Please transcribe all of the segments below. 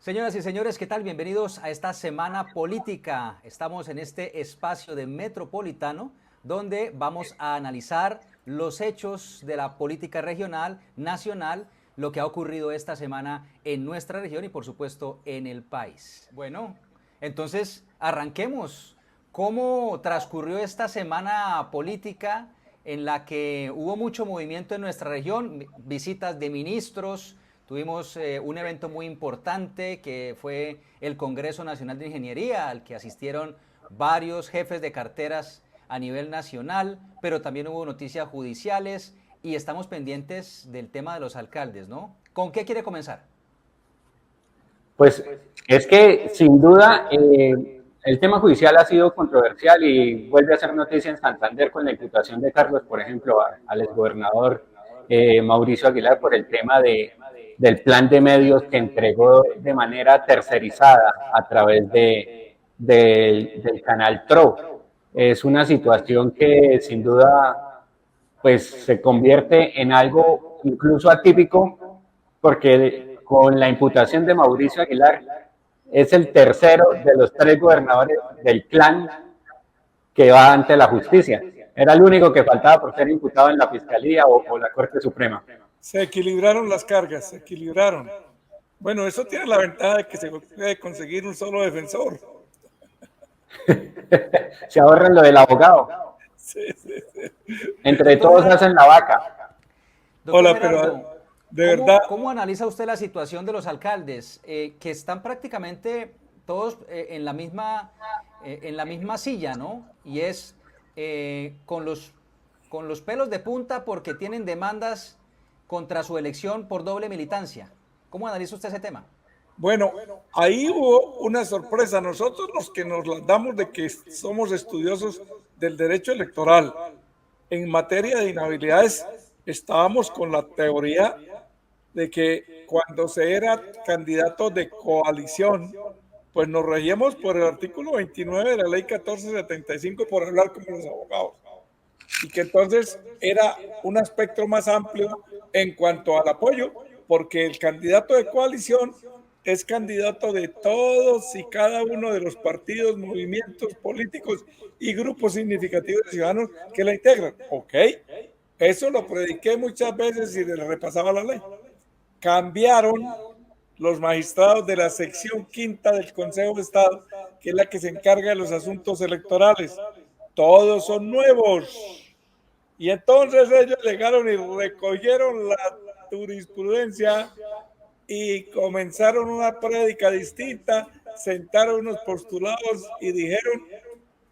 Señoras y señores, ¿qué tal? Bienvenidos a esta semana política. Estamos en este espacio de Metropolitano donde vamos a analizar los hechos de la política regional, nacional, lo que ha ocurrido esta semana en nuestra región y por supuesto en el país. Bueno, entonces arranquemos. ¿Cómo transcurrió esta semana política en la que hubo mucho movimiento en nuestra región? Visitas de ministros. Tuvimos un evento muy importante que fue el Congreso Nacional de Ingeniería, al que asistieron varios jefes de carteras a nivel nacional, pero también hubo noticias judiciales y estamos pendientes del tema de los alcaldes, ¿no? ¿Con qué quiere comenzar? Pues es que sin duda el tema judicial ha sido controversial y vuelve a ser noticia en Santander con la imputación de Carlos, por ejemplo, al exgobernador Mauricio Aguilar por el tema del plan de medios que entregó de manera tercerizada a través del canal TRO. Es una situación que sin duda pues se convierte en algo incluso atípico porque con la imputación de Mauricio Aguilar es el tercero de los tres gobernadores del clan que va ante la justicia. Era el único que faltaba por ser imputado en la Fiscalía o la Corte Suprema. Se equilibraron las cargas, se equilibraron. Bueno, eso tiene la ventaja de que se puede conseguir un solo defensor. Se ahorran lo del abogado. Sí. Entre todos hacen la vaca. Hola, Gerardo, pero de verdad. ¿Cómo analiza usted la situación de los alcaldes que están prácticamente todos en la misma silla, ¿no? Y es con los pelos de punta porque tienen demandas contra su elección por doble militancia. ¿Cómo analiza usted ese tema? Bueno, ahí hubo una sorpresa. Nosotros los que nos damos de que somos estudiosos del derecho electoral, en materia de inhabilidades, estábamos con la teoría de que cuando se era candidato de coalición, pues nos regíamos por el artículo 29 de la ley 1475 por hablar como los abogados. Y que entonces era un aspecto más amplio en cuanto al apoyo, porque el candidato de coalición es candidato de todos y cada uno de los partidos, movimientos políticos y grupos significativos de ciudadanos que la integran. Ok, eso lo prediqué muchas veces y le repasaba la ley. Cambiaron los magistrados de la sección quinta del Consejo de Estado, que es la que se encarga de los asuntos electorales. Todos son nuevos. Y entonces ellos llegaron y recogieron la jurisprudencia y comenzaron una prédica distinta, sentaron unos postulados y dijeron: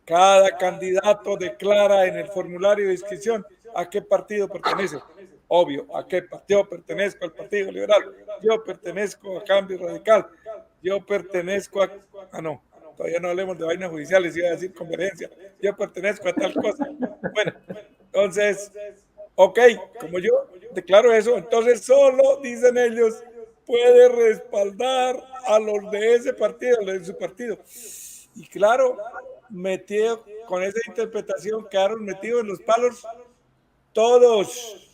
cada candidato declara en el formulario de inscripción a qué partido pertenece. Obvio, a qué partido pertenezco, al Partido Liberal. Yo pertenezco a Cambio Radical. Yo pertenezco a... no, todavía no hablemos de vainas judiciales, iba a decir conveniencia. Yo pertenezco a tal cosa. Bueno, entonces, ok, como yo declaro eso, entonces solo, dicen ellos, puede respaldar a los de ese partido, a los de su partido. Y claro, metido con esa interpretación, quedaron metidos en los palos todos.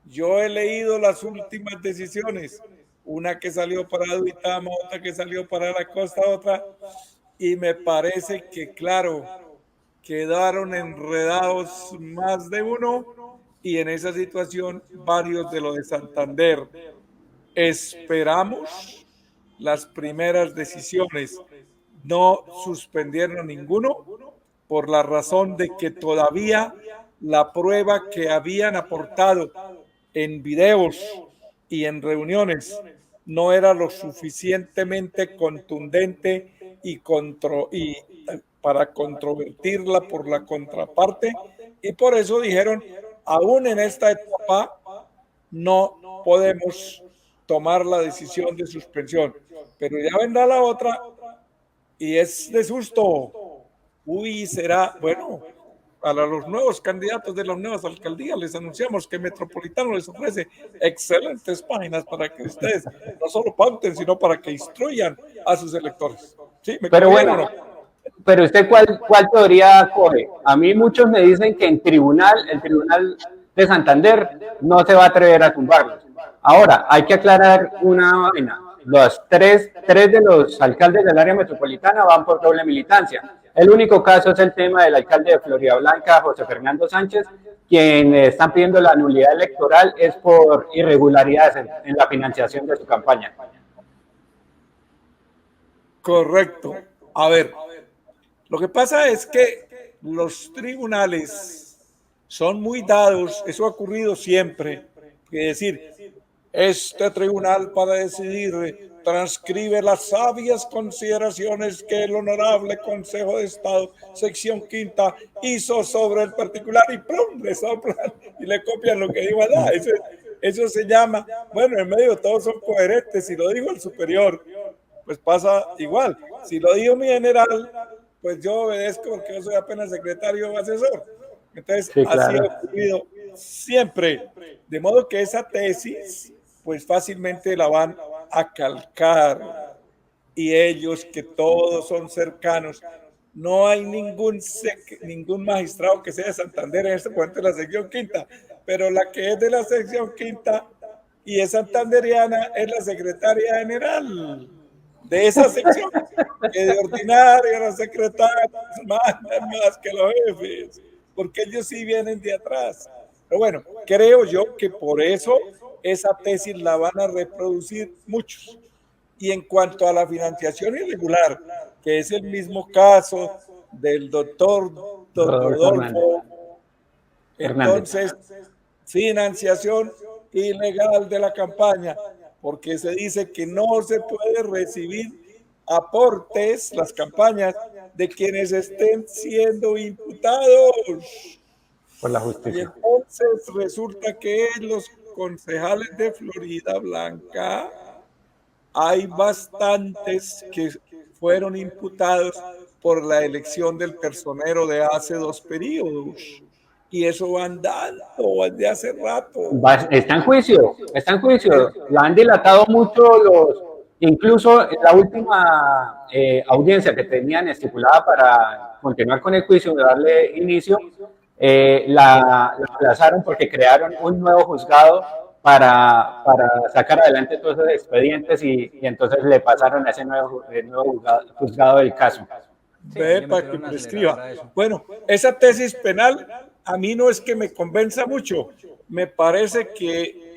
Yo he leído las últimas decisiones, una que salió para Duitama, otra que salió para la costa, otra, y me parece que, claro, quedaron enredados más de uno, y en esa situación varios de los de Santander. Esperamos las primeras decisiones. No suspendieron ninguno por la razón de que todavía la prueba que habían aportado en videos y en reuniones no era lo suficientemente contundente y para controvertirla por la contraparte, y por eso dijeron: aún en esta etapa no podemos tomar la decisión de suspensión, pero ya vendrá la otra y es de susto. Uy, será, bueno, para los nuevos candidatos de las nuevas alcaldías les anunciamos que Metropolitano les ofrece excelentes páginas para que ustedes no solo pauten, sino para que instruyan a sus electores. ¿Sí? Pero bueno, no. Pero usted, ¿cuál teoría coge? A mí muchos me dicen que el tribunal de Santander no se va a atrever a tumbarlos. Ahora, hay que aclarar una vaina. los tres de los alcaldes del área metropolitana van por doble militancia. El único caso es el tema del alcalde de Floridablanca, José Fernando Sánchez, quien están pidiendo la nulidad electoral es por irregularidades en la financiación de su campaña. Correcto. A ver, lo que pasa es que los tribunales son muy dados, eso ha ocurrido siempre, es decir, este tribunal para decidir transcribe las sabias consideraciones que el Honorable Consejo de Estado, sección quinta, hizo sobre el particular y ¡plum! Le soplan y le copian lo que dijo allá. Eso se llama, bueno, en medio todos son coherentes, si lo dijo el superior, pues pasa igual. Si lo dijo mi general, pues yo obedezco porque yo soy apenas secretario o asesor. Entonces, sí, claro, así ha ocurrido siempre. De modo que esa tesis, pues fácilmente la van a calcar. Y ellos, que todos son cercanos, no hay ningún magistrado que sea de Santander en este momento de la sección quinta, pero la que es de la sección quinta y es santanderiana es la secretaria general de esa sección, que de ordinaria la secretaria mandan más que los jefes, porque ellos sí vienen de atrás. Pero bueno, creo yo que por eso esa tesis la van a reproducir muchos. Y en cuanto a la financiación irregular, que es el mismo caso del doctor Rodolfo, entonces, financiación ilegal de la campaña, porque se dice que no se puede recibir aportes, las campañas, de quienes estén siendo imputados por la justicia. Y entonces resulta que los concejales de Floridablanca hay bastantes que fueron imputados por la elección del personero de hace 2 periodos. Y eso va andando desde hace rato. Está en juicio, está en juicio. La han dilatado mucho incluso en la última audiencia que tenían estipulada para continuar con el juicio, de darle inicio, la aplazaron porque crearon un nuevo juzgado para sacar adelante todos esos expedientes y entonces le pasaron a ese nuevo juzgado del caso. Sí, para que prescriba. Bueno, esa tesis penal a mí no es que me convenza mucho. Me parece que,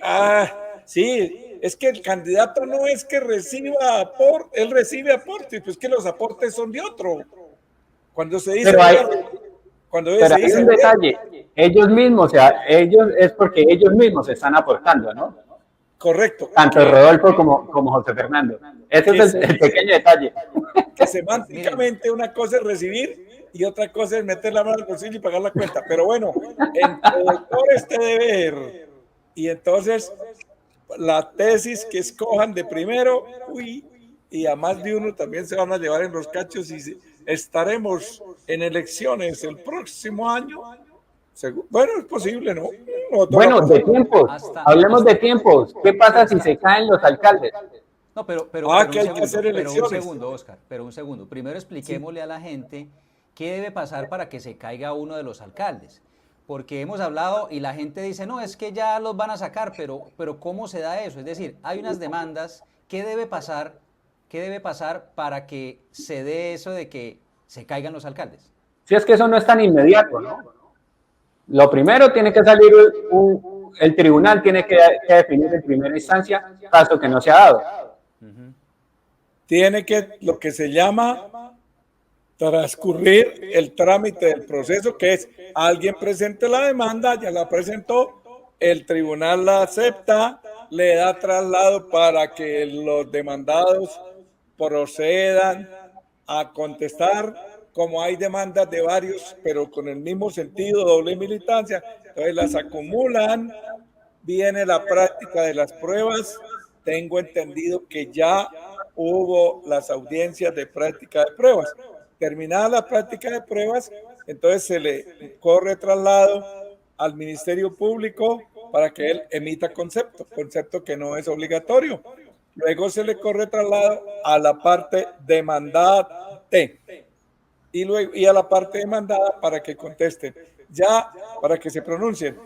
sí, es que el candidato no es que reciba aporte, él recibe aportes, pues que los aportes son de otro. Cuando se dice... Pero hay un detalle, ellos mismos, o sea, es porque ellos mismos se están aportando, ¿no? Correcto. Tanto Rodolfo como José Fernando. Ese es el pequeño detalle. Que semánticamente una cosa es recibir y otra cosa es meter la mano al bolsillo y pagar la cuenta. Pero bueno, por este deber. Y entonces, la tesis que escojan de primero, y a más de uno también se van a llevar en los cachos y estaremos en elecciones el próximo año. Bueno, es posible, ¿no? Bueno, de tiempos. Hablemos de tiempos. ¿Qué pasa si se caen los alcaldes? No, pero que hay que hacer elecciones. Un segundo, Oscar, pero un segundo. Primero expliquémosle a la gente qué debe pasar para que se caiga uno de los alcaldes. Porque hemos hablado y la gente dice, no, es que ya los van a sacar, pero ¿cómo se da eso? Es decir, hay unas demandas. ¿Qué debe pasar para que se dé eso de que se caigan los alcaldes? Si es que eso no es tan inmediato, ¿no? Lo primero tiene que salir, el tribunal tiene que definir en primera instancia, caso que no se ha dado. Tiene que, lo que se llama, transcurrir el trámite del proceso, que es alguien presente la demanda, ya la presentó, el tribunal la acepta, le da traslado para que los demandados procedan a contestar. Como hay demandas de varios, pero con el mismo sentido, doble militancia, entonces las acumulan, viene la práctica de las pruebas. Tengo entendido que ya hubo las audiencias de práctica de pruebas. Terminada la práctica de pruebas, entonces se le corre traslado al Ministerio Público para que él emita concepto que no es obligatorio. Luego se le corre traslado a la parte demandante. Y a la parte demandada para que contesten, ya para que se pronuncien.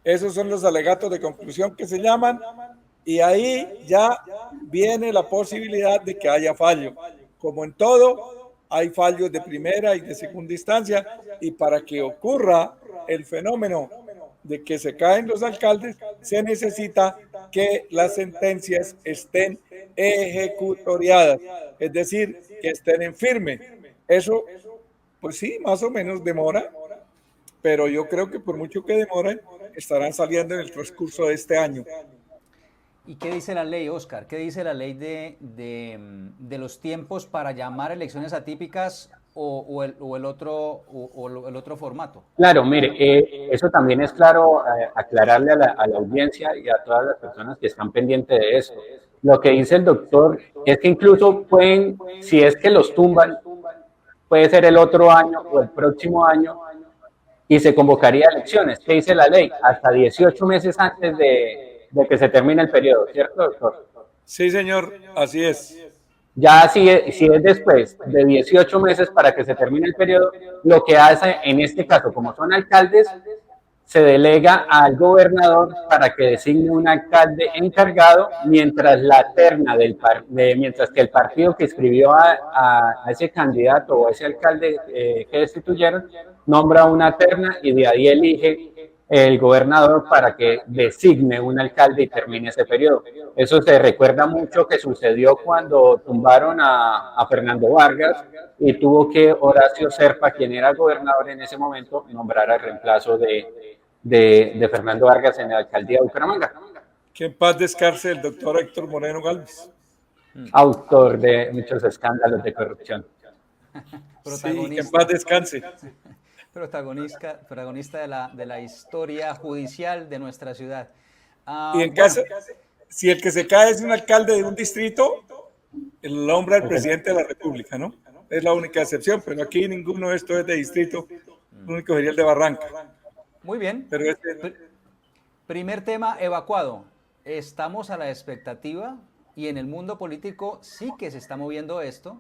Esos son los alegatos de conclusión que se llaman, Y ahí ya viene la posibilidad de que haya fallo. Como en todo, hay fallos de primera y de segunda instancia, y para que ocurra el fenómeno de que se caen los alcaldes, se necesita que las sentencias estén ejecutoriadas, es decir, que estén en firme. Eso, pues sí, más o menos demora, pero yo creo que por mucho que demoren, estarán saliendo en el transcurso de este año. ¿Y qué dice la ley, Oscar? ¿Qué dice la ley de los tiempos para llamar elecciones atípicas o el otro formato? Claro, mire, eso también es claro, aclararle a la audiencia y a todas las personas que están pendientes de eso. Lo que dice el doctor es que incluso pueden, si es que los tumban, puede ser el otro año o el próximo año y se convocaría elecciones. ¿Qué dice la ley? Hasta 18 meses antes de que se termine el periodo, ¿cierto, doctor? Sí, señor, así es. Ya si es después de 18 meses para que se termine el periodo, lo que hace en este caso, como son alcaldes, se delega al gobernador para que designe un alcalde encargado mientras la terna mientras que el partido que escribió a ese candidato o a ese alcalde que destituyeron nombra una terna y de ahí elige el gobernador para que designe un alcalde y termine ese periodo. Eso se recuerda mucho que sucedió cuando tumbaron a Fernando Vargas y tuvo que Horacio Serpa, quien era gobernador en ese momento, nombrar al reemplazo de Fernando Vargas en la alcaldía de Bucaramanga. Que en paz descanse el doctor Héctor Moreno Galvez. Autor de muchos escándalos de corrupción. Sí, que en paz descanse. Protagonista de la historia judicial de nuestra ciudad. Y en caso, si el que se cae es un alcalde de un distrito, el nombra el presidente de la República, ¿no? Es la única excepción, pero aquí ninguno de estos es de distrito, el único sería el de Barranca. Muy bien. Pero primer tema evacuado. Estamos a la expectativa y en el mundo político sí que se está moviendo esto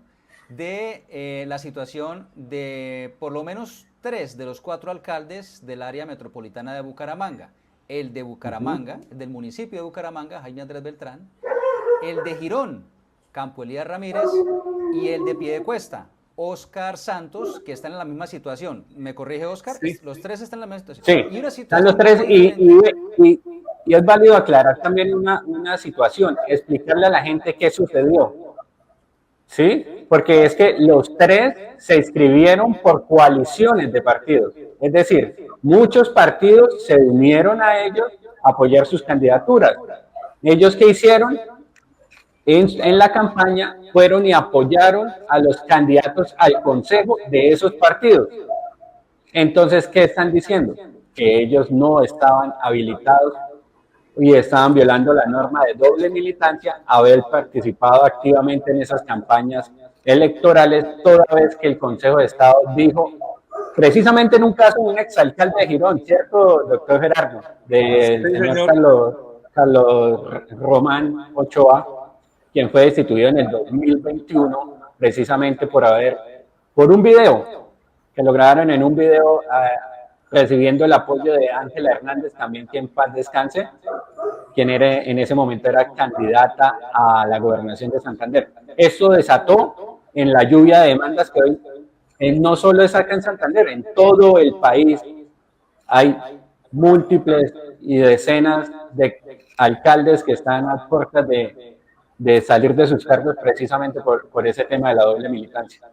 de la situación de por lo menos 3 de los 4 alcaldes del área metropolitana de Bucaramanga. El de Bucaramanga, del municipio de Bucaramanga, Jaime Andrés Beltrán, el de Girón, Campo Elías Ramírez, y el de Piedecuesta, Oscar Santos, que están en la misma situación. ¿Me corrige, Oscar? Sí. Los 3 están en la misma situación. Sí, y una están los situación 3 y es válido aclarar también una situación, explicarle a la gente qué sucedió. ¿Sí? Porque es que los 3 se inscribieron por coaliciones de partidos. Es decir, muchos partidos se unieron a ellos a apoyar sus candidaturas. ¿Ellos qué hicieron? En la campaña fueron y apoyaron a los candidatos al consejo de esos partidos. Entonces, ¿qué están diciendo? Que ellos no estaban habilitados y estaban violando la norma de doble militancia, haber participado activamente en esas campañas electorales, toda vez que el Consejo de Estado dijo, precisamente en un caso de un exalcalde de Girón, ¿cierto, doctor Gerardo? Del sí, señor Carlos Román Ochoa, quien fue destituido en el 2021, precisamente por un video, que lo grabaron en un video recibiendo el apoyo de Ángela Hernández, también que en paz descanse, quien en ese momento era candidata a la gobernación de Santander. Esto desató en la lluvia de demandas que hoy no solo es acá en Santander, en todo el país hay múltiples y decenas de alcaldes que están a puertas de salir de sus cargos precisamente por ese tema de la doble militancia.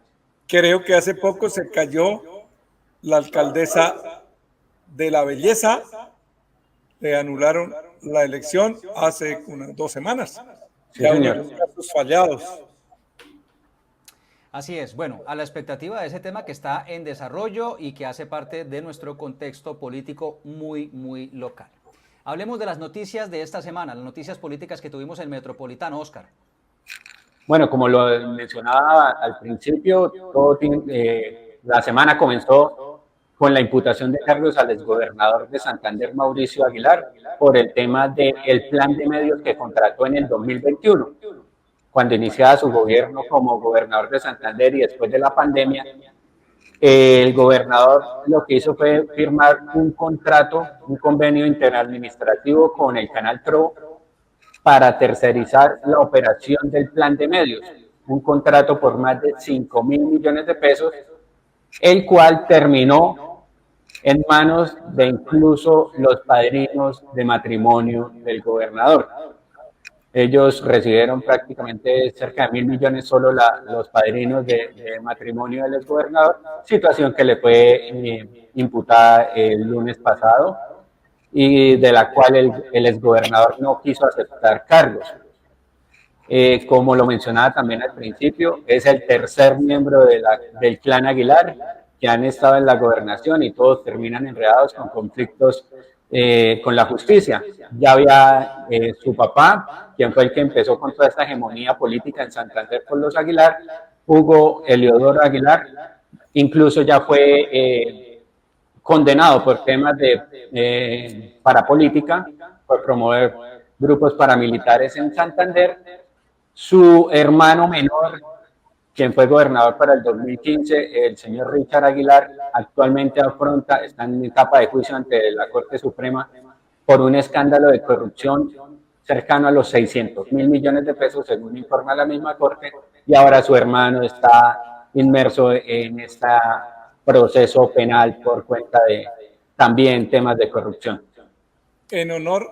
Creo que hace poco se cayó la alcaldesa de La Belleza, le anularon la elección hace unas 2 semanas. Sí, ya señor. unos casos fallados. Así es, bueno, a la expectativa de ese tema que está en desarrollo y que hace parte de nuestro contexto político muy, muy local. Hablemos de las noticias de esta semana, las noticias políticas que tuvimos en Metropolitano, Oscar. Bueno, como lo mencionaba al principio, la semana comenzó con la imputación de cargos al exgobernador de Santander, Mauricio Aguilar, por el tema del plan de medios que contrató en el 2021. Cuando iniciaba su gobierno como gobernador de Santander y después de la pandemia, el gobernador lo que hizo fue firmar un contrato, un convenio interadministrativo con el Canal Tro, para tercerizar la operación del plan de medios, un contrato por más de 5.000 millones de pesos, el cual terminó en manos de incluso los padrinos de matrimonio del gobernador. Ellos recibieron prácticamente cerca de 1.000 millones solo los padrinos de matrimonio del exgobernador, situación que le fue imputada el lunes pasado y de la cual el exgobernador no quiso aceptar cargos. Como lo mencionaba también al principio, es el tercer miembro del clan Aguilar que han estado en la gobernación y todos terminan enredados con conflictos con la justicia. Ya había su papá, quien fue el que empezó con toda esta hegemonía política en Santander con los Aguilar, Hugo Eliodoro Aguilar, incluso ya fue condenado por temas de parapolítica, por promover grupos paramilitares en Santander. Su hermano menor, quien fue gobernador para el 2015, el señor Richard Aguilar, actualmente está en etapa de juicio ante la Corte Suprema por un escándalo de corrupción cercano a los 600.000 millones de pesos, según informa la misma Corte, y ahora su hermano está inmerso en este proceso penal por cuenta de también temas de corrupción. En honor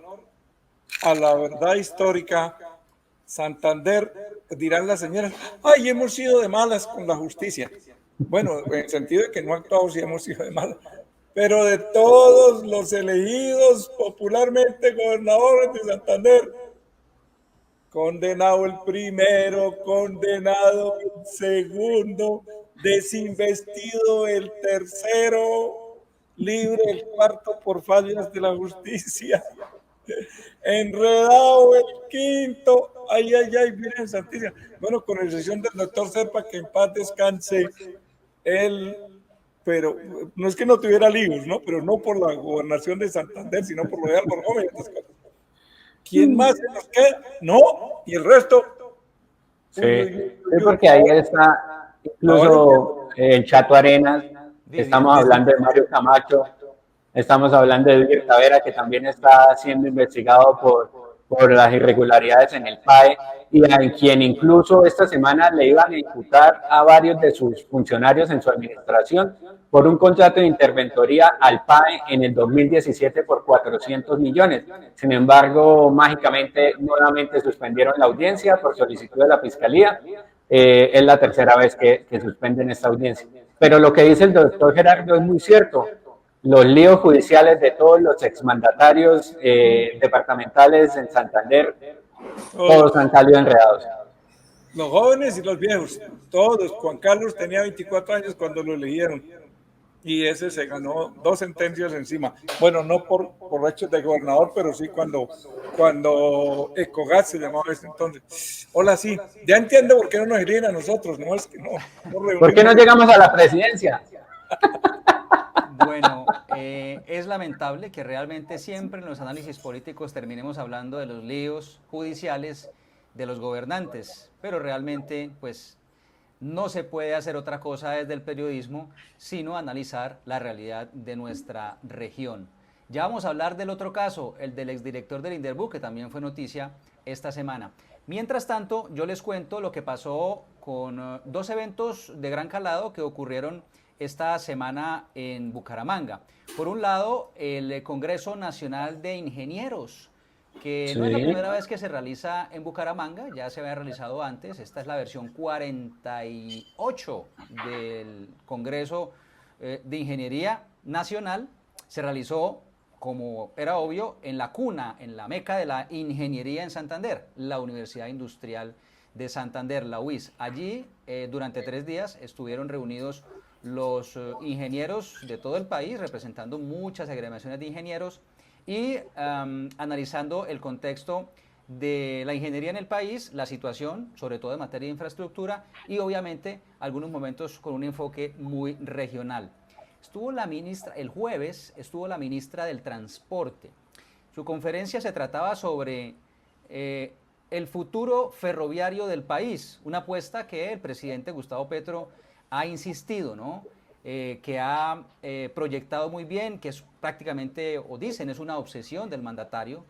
a la verdad histórica, Santander, dirán las señoras, ay, hemos sido de malas con la justicia. Bueno, en el sentido de que no actuamos y hemos sido de malas, pero de todos los elegidos popularmente gobernadores de Santander, condenado el primero, condenado el segundo, desinvestido el tercero, libre el cuarto por fallas de la justicia, enredado el quinto, ay, Virgen Santísima. Bueno, con excepción del doctor Serpa, que en paz descanse, él, pero no es que no tuviera líos, ¿no? Pero no por la gobernación de Santander, sino por lo de Álvaro Gómez. ¿Quién más se nos queda? No, y el resto. Sí, porque ahí está incluso el Chato Arenas, estamos hablando de Mario Camacho, estamos hablando de Edgar Tavera, que también está siendo investigado por las irregularidades en el PAE, y a quien incluso esta semana le iban a imputar a varios de sus funcionarios en su administración por un contrato de interventoría al PAE en el 2017 por 400 millones. Sin embargo, mágicamente nuevamente suspendieron la audiencia por solicitud de la Fiscalía. Es la tercera vez que suspenden esta audiencia. Pero lo que dice el doctor Gerardo es muy cierto. Los líos judiciales de todos los exmandatarios departamentales en Santander, todos han salido enredados. Los jóvenes y los viejos, todos. Juan Carlos tenía 24 años cuando lo eligieron y ese se ganó 2 sentencias encima. Bueno, no por hechos de gobernador, pero sí cuando Ecogas se llamaba ese entonces. Hola, sí, ya entiendo por qué no nos irían a nosotros, no es que no ¿Por qué no llegamos a la presidencia? Bueno, es lamentable que realmente siempre en los análisis políticos terminemos hablando de los líos judiciales de los gobernantes, pero realmente pues no se puede hacer otra cosa desde el periodismo sino analizar la realidad de nuestra región. Ya vamos a hablar del otro caso, el del exdirector del Inderbu, que también fue noticia esta semana. Mientras tanto, yo les cuento lo que pasó con 2 eventos de gran calado que ocurrieron esta semana en Bucaramanga. Por un lado, el Congreso Nacional de Ingenieros, que sí, no es la primera vez que se realiza en Bucaramanga, ya se había realizado antes. Esta es la versión 48 del Congreso de Ingeniería Nacional. Se realizó, como era obvio, en la cuna, en la meca de la ingeniería en Santander, la Universidad Industrial de Santander, la UIS. Allí, durante 3 días, estuvieron reunidos los ingenieros de todo el país, representando muchas agremiaciones de ingenieros y analizando el contexto de la ingeniería en el país, la situación, sobre todo en materia de infraestructura y obviamente algunos momentos con un enfoque muy regional. Estuvo la ministra, el jueves estuvo la ministra del Transporte. Su conferencia se trataba sobre el futuro ferroviario del país, una apuesta que el presidente Gustavo Petro ha insistido, ¿no? Que ha proyectado muy bien, que es prácticamente, o dicen, es una obsesión del mandatario,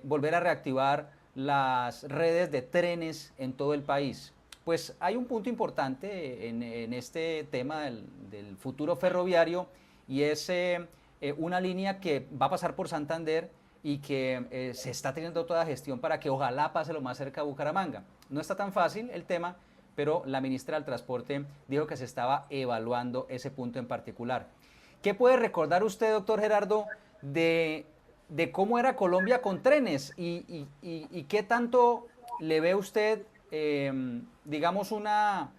volver a reactivar las redes de trenes en todo el país. Pues hay un punto importante en este tema del futuro ferroviario y es una línea que va a pasar por Santander y que se está teniendo toda gestión para que ojalá pase lo más cerca a Bucaramanga. No está tan fácil el tema, pero la ministra del Transporte dijo que se estaba evaluando ese punto en particular. ¿Qué puede recordar usted, doctor Gerardo, de cómo era Colombia con trenes y qué tanto le ve usted, digamos, una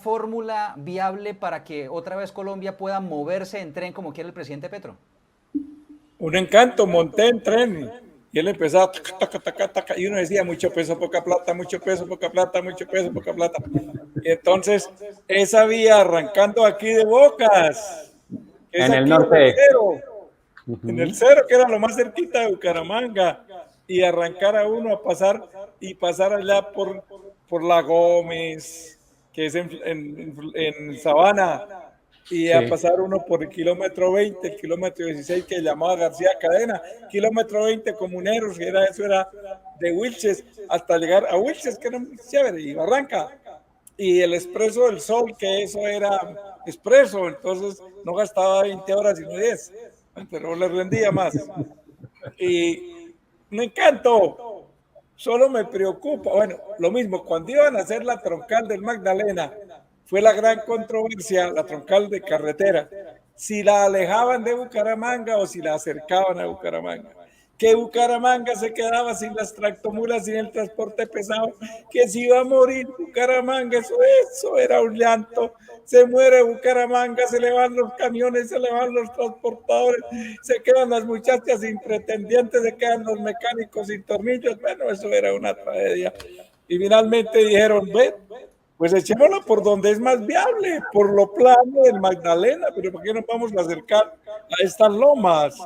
fórmula viable para que otra vez Colombia pueda moverse en tren como quiere el presidente Petro? Un encanto, monté en tren y él empezaba taca, taca, taca, taca, y uno decía mucho peso, poca plata, mucho peso, poca plata, mucho peso, poca plata. Y entonces esa vía arrancando aquí de Bocas, que es en el aquí norte. en el cero, que era lo más cerquita de Bucaramanga, y arrancar a uno a pasar y pasar allá por La Gómez, que es en Sabana, y a pasar uno por el kilómetro 20, el kilómetro 16 que llamaba García Cadena, kilómetro 20 Comuneros, que eso era de Wilches, hasta llegar a Wilches, que era muy chévere, y Barranca, y el Expreso del Sol, que eso era expreso, entonces no gastaba 20 horas sino 10, pero le rendía más. Y me encantó, solo me preocupa, bueno, lo mismo, cuando iban a hacer la troncal del Magdalena, fue la gran controversia, la troncal de carretera, si la alejaban de Bucaramanga o si la acercaban a Bucaramanga. Que Bucaramanga se quedaba sin las tractomulas, sin el transporte pesado, que se iba a morir Bucaramanga, eso era un llanto. Se muere Bucaramanga, se le van los camiones, se le van los transportadores, se quedan las muchachas sin pretendientes, se quedan los mecánicos sin tornillos. Bueno, eso era una tragedia. Y finalmente dijeron, ve, pues echémoslo por donde es más viable, por lo plano del Magdalena, pero ¿por qué nos vamos a acercar a estas lomas?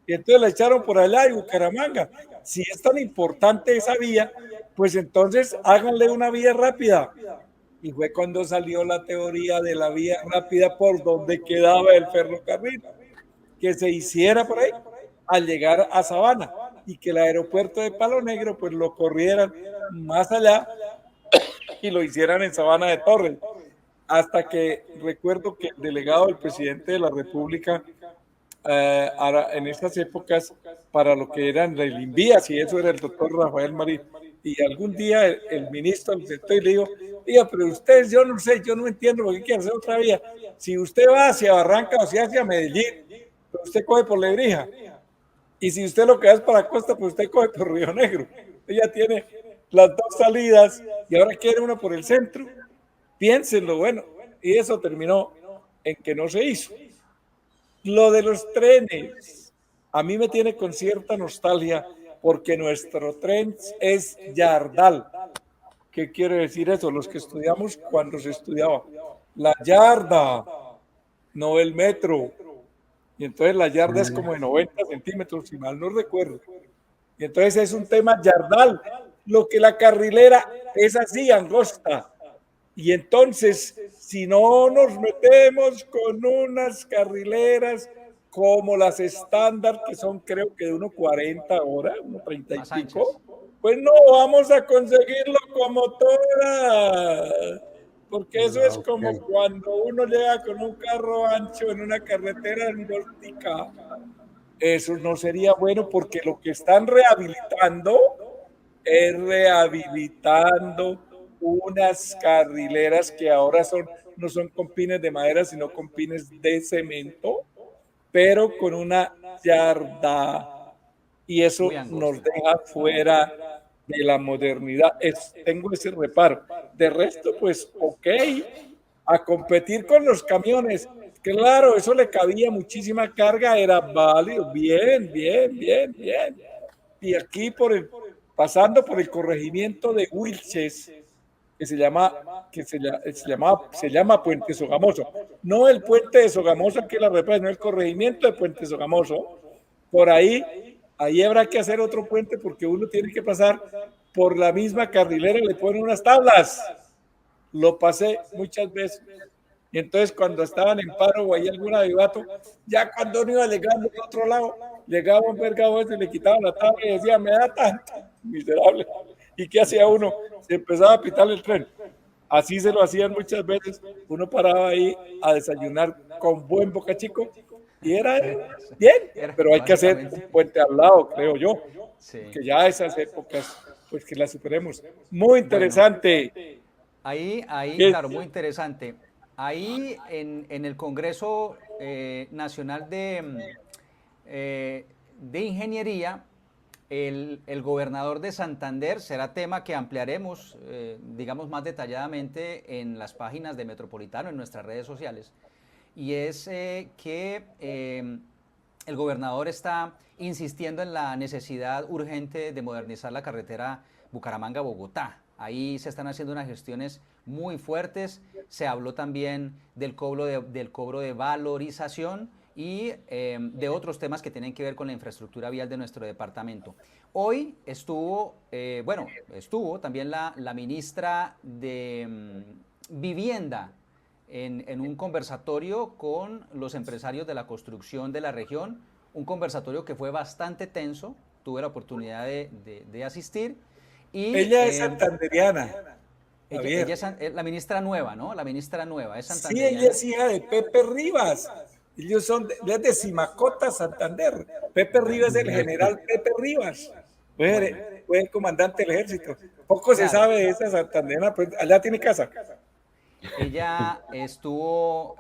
Y entonces la echaron por allá y Bucaramanga. Si es tan importante esa vía, pues entonces háganle una vía rápida. Y fue cuando salió la teoría de la vía rápida por donde quedaba el ferrocarril, que se hiciera por ahí al llegar a Sabana y que el aeropuerto de Palo Negro pues lo corrieran más allá y lo hicieran en Sabana de Torres. Hasta que recuerdo que el delegado del presidente de la República en estas épocas para lo que eran el Invías y eso era el doctor Rafael Marín. Y algún día el ministro del sector le dijo, oiga, pero ustedes, yo no sé, yo no entiendo por qué quieren hacer otra vía. Si usted va hacia Barranca o hacia Medellín, pues usted coge por Lebrija. Y si usted lo que va es para Costa, pues usted coge por Río Negro. Ella tiene las dos salidas y ahora quiere una por el centro. Piénsenlo, bueno, y eso terminó en que no se hizo. Lo de los trenes, a mí me tiene con cierta nostalgia porque nuestro tren es yardal. ¿Qué quiere decir eso? Los que estudiamos cuando se estudiaba. La yarda, no el metro. Y entonces la yarda es como de 90 centímetros, si mal no recuerdo. Y entonces es un tema yardal. Lo que la carrilera es así, angosta. Y entonces, si no nos metemos con unas carrileras como las estándar, que son creo que de 1.40 ahora, 1.30 y pico, pues no vamos a conseguir locomotora. Porque eso es como cuando uno llega con un carro ancho en una carretera angostica. Eso no sería bueno porque lo que están rehabilitando es rehabilitando unas carrileras que ahora no son con pines de madera, sino con pines de cemento, pero con una yarda. Y eso nos deja fuera de la modernidad. Tengo ese reparo. De resto, pues, ok, a competir con los camiones. Claro, eso le cabía muchísima carga, era válido, bien. Y aquí pasando por el corregimiento de Wilches, que se llama Puente Sogamoso. No el puente de Sogamoso, que la represa, no el corregimiento de Puente Sogamoso. Por ahí habrá que hacer otro puente porque uno tiene que pasar por la misma carrilera, le ponen unas tablas. Lo pasé muchas veces. Y entonces cuando estaban en paro o hay algún avivato, ya cuando uno iba llegando al otro lado, llegaba un vergado ese y le quitaba la tabla y decía, me da tanto, miserable. ¿Y qué hacía uno? Se empezaba a pitar el tren. Así se lo hacían muchas veces. Uno paraba ahí a desayunar con buen boca chico y era bien, Era pero hay que hacer un básicamente. puente al lado, creo yo, Sí. que ya esas épocas, pues que las superemos. Muy Bueno, interesante. ¿Qué? claro, muy interesante. Ahí en el Congreso Nacional de Ingeniería, el gobernador de Santander será tema que ampliaremos, digamos, más detalladamente en las páginas de Metropolitano, en nuestras redes sociales. Y es que el gobernador está insistiendo en la necesidad urgente de modernizar la carretera Bucaramanga-Bogotá. Ahí se están haciendo unas gestiones muy fuertes. Se habló también del cobro de valorización y de otros temas que tienen que ver con la infraestructura vial de nuestro departamento. Hoy estuvo también la ministra de Vivienda en un conversatorio con los empresarios de la construcción de la región, un conversatorio que fue bastante tenso, tuve la oportunidad de asistir y Ella es santanderiana, ella Javier. es la ministra nueva, ¿no? La ministra nueva, es Sí, ella santanderiana. es hija de Pepe Rivas. Ellos son de Simacota, Santander. Pepe Rivas Bueno, es el general Pepe Rivas. bueno, Fue el comandante del ejército. Poco se claro. sabe de esa santanderana, pues allá tiene casa. Ella estuvo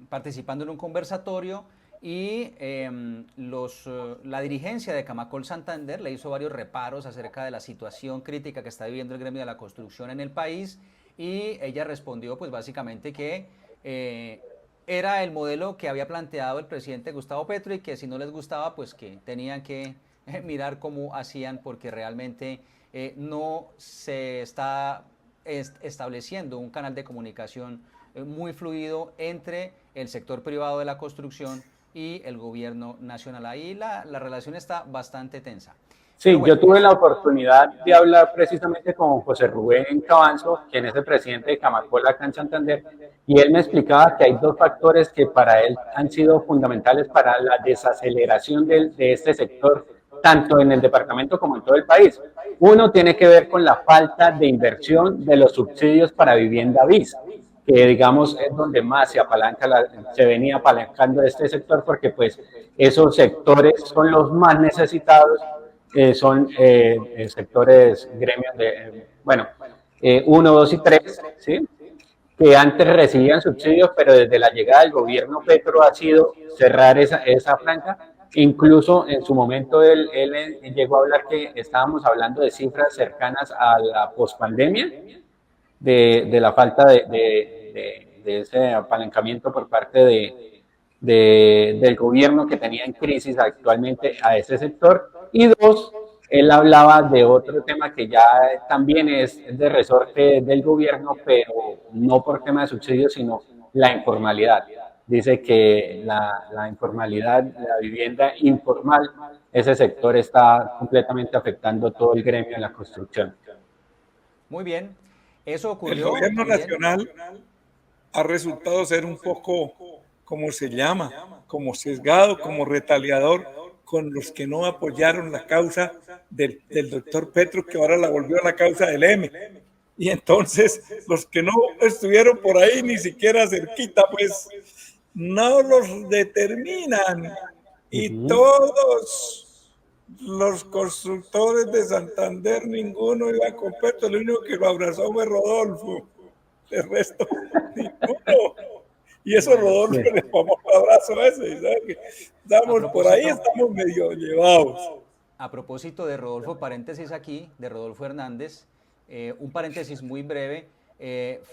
participando en un conversatorio y la dirigencia de Camacol Santander le hizo varios reparos acerca de la situación crítica que está viviendo el gremio de la construcción en el país y ella respondió pues básicamente que era el modelo que había planteado el presidente Gustavo Petro y que si no les gustaba pues que tenían que mirar cómo hacían porque realmente no se está estableciendo un canal de comunicación muy fluido entre el sector privado de la construcción y el gobierno nacional. Ahí la relación está bastante tensa. Pero Sí, yo bueno, tuve la oportunidad de hablar precisamente con José Rubén Cabanzo, quien es el presidente de Camacola acá en Santander, y él me explicaba que hay dos factores que para él han sido fundamentales para la desaceleración de este sector, tanto en el departamento como en todo el país. Uno tiene que ver con la falta de inversión de los subsidios para vivienda BIS, que digamos es donde más se venía apalancando este sector, porque pues esos sectores son los más necesitados, son sectores, gremios de, bueno, 1, 2 y 3, ¿sí? Que antes recibían subsidios, pero desde la llegada del gobierno Petro ha sido cerrar esa franja. Incluso en su momento él llegó a hablar que estábamos hablando de cifras cercanas a la pospandemia, de la falta de ese apalancamiento por parte del gobierno que tenía en crisis actualmente a ese sector. Y dos, él hablaba de otro tema que ya también es de resorte del gobierno, pero no por tema de subsidios, sino la informalidad. Dice que la informalidad, la vivienda informal, ese sector está completamente afectando todo el gremio de la construcción. muy bien. Eso El ocurrió gobierno también. nacional ha resultado ser un poco, como se llama, como sesgado, como retaliador con los que no apoyaron la causa del doctor Petro, que ahora la volvió a la causa del M. Y entonces los que no estuvieron por ahí ni siquiera cerquita, pues no los determinan. Y todos los constructores de Santander, ninguno iba con Petro, el único que lo abrazó fue Rodolfo. El resto, ninguno. Y eso Bueno, Rodolfo Sí. le famoso abrazo ese, ¿sabes? Que a estamos por ahí, propósito, estamos medio llevados. a propósito de Rodolfo, paréntesis aquí, de Rodolfo Hernández, un paréntesis muy breve,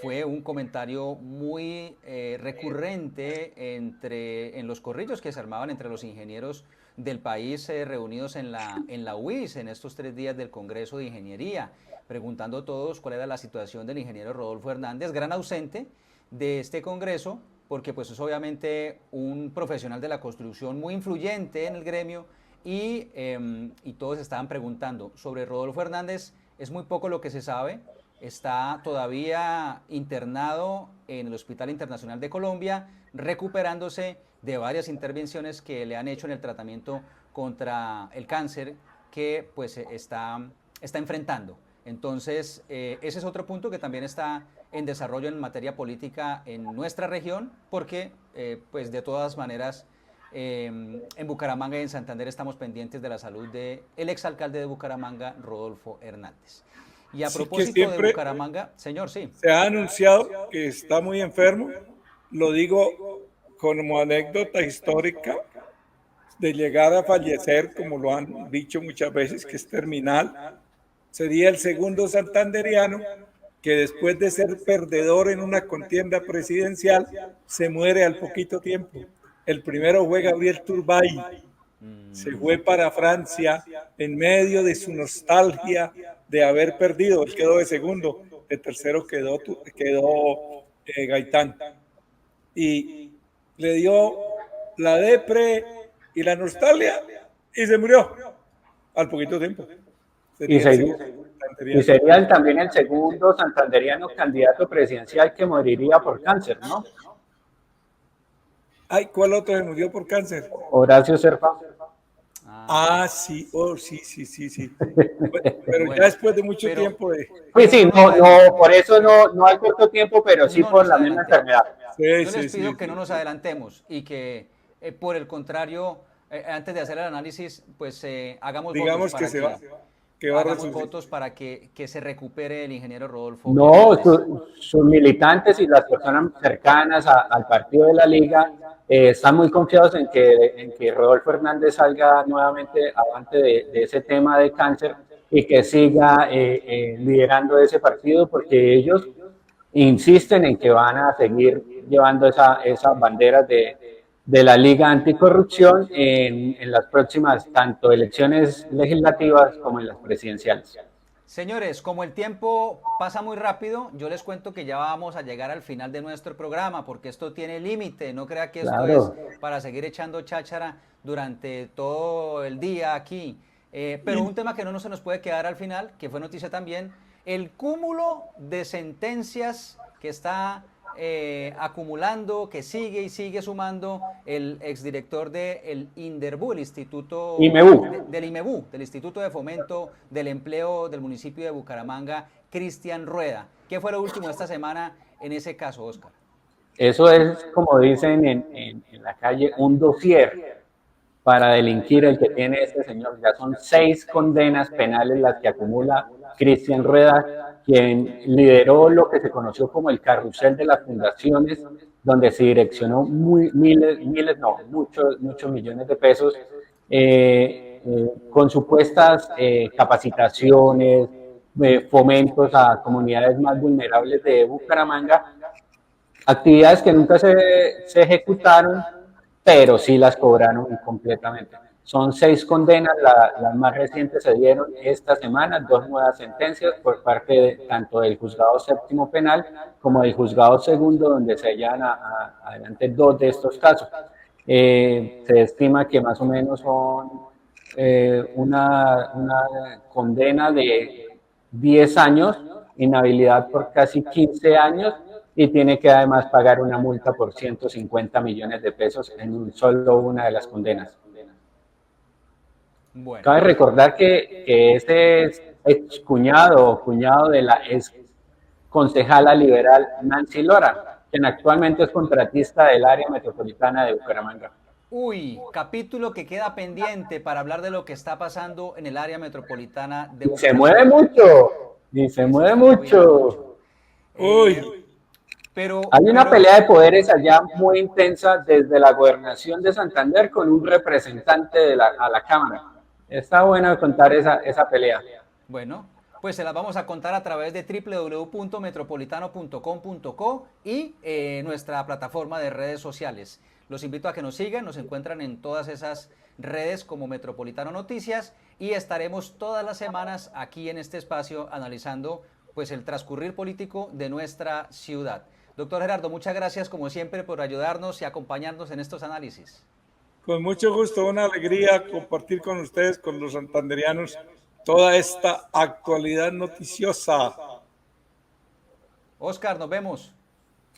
fue un comentario muy recurrente en los corrillos que se armaban entre los ingenieros del país reunidos en la UIS en estos 3 días del Congreso de Ingeniería, preguntando todos cuál era la situación del ingeniero Rodolfo Hernández, gran ausente de este Congreso, porque pues es obviamente un profesional de la construcción muy influyente en el gremio y todos estaban preguntando sobre Rodolfo Hernández. Es muy poco lo que se sabe, está todavía internado en el Hospital Internacional de Colombia, recuperándose de varias intervenciones que le han hecho en el tratamiento contra el cáncer que pues está enfrentando. Entonces, ese es otro punto que también está en desarrollo en materia política en nuestra región, porque pues de todas maneras en Bucaramanga y en Santander estamos pendientes de la salud del exalcalde de Bucaramanga, Rodolfo Hernández. Y a propósito de Bucaramanga, señor, sí. Se ha anunciado que está muy enfermo, lo digo como anécdota histórica, de llegar a fallecer, como lo han dicho muchas veces, que es terminal. Sería el segundo santanderiano que después de ser perdedor en una contienda presidencial, se muere al poquito tiempo. El primero fue Gabriel Turbay, se fue para Francia en medio de su nostalgia de haber perdido. Él quedó de segundo, de tercero quedó Gaitán. Y le dio la depre y la nostalgia y se murió al poquito tiempo. Y sería también el segundo santanderiano candidato presidencial que moriría por cáncer, ¿no? Ay, ¿cuál otro se murió por cáncer? Horacio Serpa. Sí, sí. Pero bueno, ya después de mucho tiempo de... Pues sí, no, por eso no al corto tiempo, pero sí por la misma enfermedad. Yo les pido que no nos adelantemos y que, por el contrario, antes de hacer el análisis, pues hagamos digamos votos que hagamos votos para que se recupere el ingeniero Rodolfo. No, sus militantes y las personas cercanas al partido de la Liga están muy confiados en que Rodolfo Hernández salga nuevamente avante de ese tema de cáncer y que siga liderando ese partido, porque ellos insisten en que van a seguir llevando esas banderas de la Liga Anticorrupción en las próximas tanto elecciones legislativas como en las presidenciales. Señores, como el tiempo pasa muy rápido, yo les cuento que ya vamos a llegar al final de nuestro programa, porque esto tiene límite, no crea que esto es para seguir echando cháchara durante todo el día aquí. Pero un tema que no se nos puede quedar al final, que fue noticia también, el cúmulo de sentencias que está acumulando, que sigue y sigue sumando el exdirector del INDERBU, el Instituto del IMEBU, del Instituto de Fomento del Empleo del municipio de Bucaramanga, Cristian Rueda. ¿Qué fue lo último esta semana en ese caso, Óscar? Eso es, como dicen en la calle, un dossier para delinquir el que tiene este señor. Ya son 6 condenas penales las que acumula Cristian Rueda, quien lideró lo que se conoció como el carrusel de las fundaciones, donde se direccionó muchos millones de pesos con supuestas capacitaciones, fomentos a comunidades más vulnerables de Bucaramanga, actividades que nunca se ejecutaron, pero sí las cobraron completamente. Son 6 condenas, las más recientes se dieron esta semana, 2 nuevas sentencias por parte tanto del Juzgado Séptimo Penal como del Juzgado Segundo, donde se llevan adelante 2 de estos casos. Se estima que más o menos son una condena de 10 años, inhabilidad por casi 15 años, y tiene que además pagar una multa por 150 millones de pesos en solo una de las condenas. Bueno. Cabe recordar que ese es ex cuñado o cuñado de la ex concejala liberal Nancy Lora, quien actualmente es contratista del área metropolitana de Bucaramanga. Uy, capítulo que queda pendiente para hablar de lo que está pasando en el área metropolitana de Bucaramanga. Se mueve mucho. Uy. Pero hay una pelea de poderes allá muy intensa desde la gobernación de Santander con un representante a la Cámara. Está bueno contar esa pelea. Bueno, pues se las vamos a contar a través de www.metropolitano.com.co y nuestra plataforma de redes sociales. Los invito a que nos sigan, nos encuentran en todas esas redes como Metropolitano Noticias y estaremos todas las semanas aquí en este espacio analizando pues el transcurrir político de nuestra ciudad. Doctor Gerardo, muchas gracias como siempre por ayudarnos y acompañarnos en estos análisis. Con mucho gusto, una alegría compartir con ustedes, con los santanderianos, toda esta actualidad noticiosa. Óscar, nos vemos.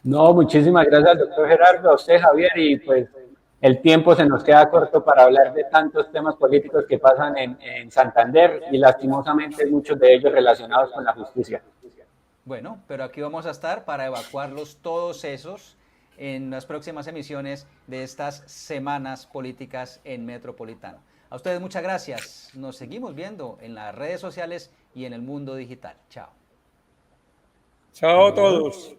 No, muchísimas gracias, doctor Gerardo, a usted, Javier, y pues el tiempo se nos queda corto para hablar de tantos temas políticos que pasan en Santander y lastimosamente muchos de ellos relacionados con la justicia. Bueno, pero aquí vamos a estar para evacuarlos todos esos en las próximas emisiones de estas semanas políticas en Metropolitano. A ustedes muchas gracias. Nos seguimos viendo en las redes sociales y en el mundo digital. Chao. Chao a todos.